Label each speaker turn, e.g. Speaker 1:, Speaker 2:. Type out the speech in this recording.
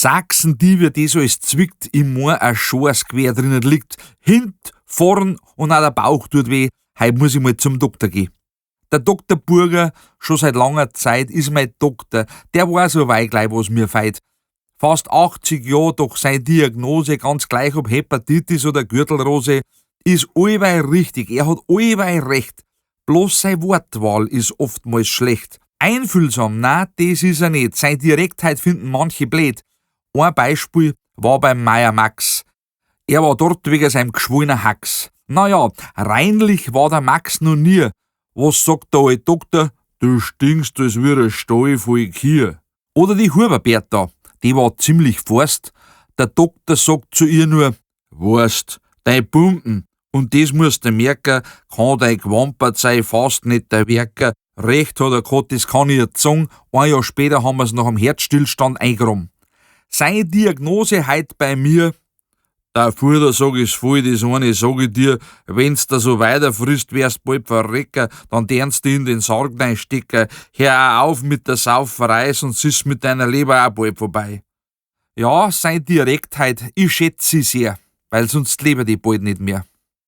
Speaker 1: Sachsen, die wie das alles zwickt, im Moor ein Schores quer drinnen liegt. Hint, vorn und auch der Bauch tut weh. Heut muss ich mal zum Doktor gehen. Der Doktor Burger, schon seit langer Zeit, ist mein Doktor. Der weiß so weit gleich, was mir feit. Fast 80 Jahre, doch seine Diagnose, ganz gleich ob Hepatitis oder Gürtelrose, ist allweil richtig. Er hat allweil recht. Bloß seine Wortwahl ist oftmals schlecht. Einfühlsam, na, das ist er nicht. Seine Direktheit finden manche blöd. Ein Beispiel war beim Meier Max. Er war dort wegen seinem geschwollenen Hax. Naja, reinlich war der Max noch nie. Was sagt der alte Doktor? Du stinkst, als wie ein Stall voll Kier. Oder die Huberberta, die war ziemlich forst. Der Doktor sagt zu ihr nur, weißt, dein Pumpen, und das musst du merken, kann dein gewampert sein, fast nicht der Werker. Recht hat er gehabt, das kann ich jetzt sagen. Ein Jahr später haben wir's nach einem Herzstillstand eingeräumt. Seine Diagnose heut bei mir, der Fuder sag ich's voll, das eine sag ich dir, wenn's da so weiter frisst, wärst bald verrecken, dann dernst du in den Sarg reinstecken. Hör auch auf mit der Sauferei, sonst ist's mit deiner Leber auch bald vorbei. Ja, seine Direktheit, ich schätze sie sehr, weil sonst lebt die bald nicht mehr.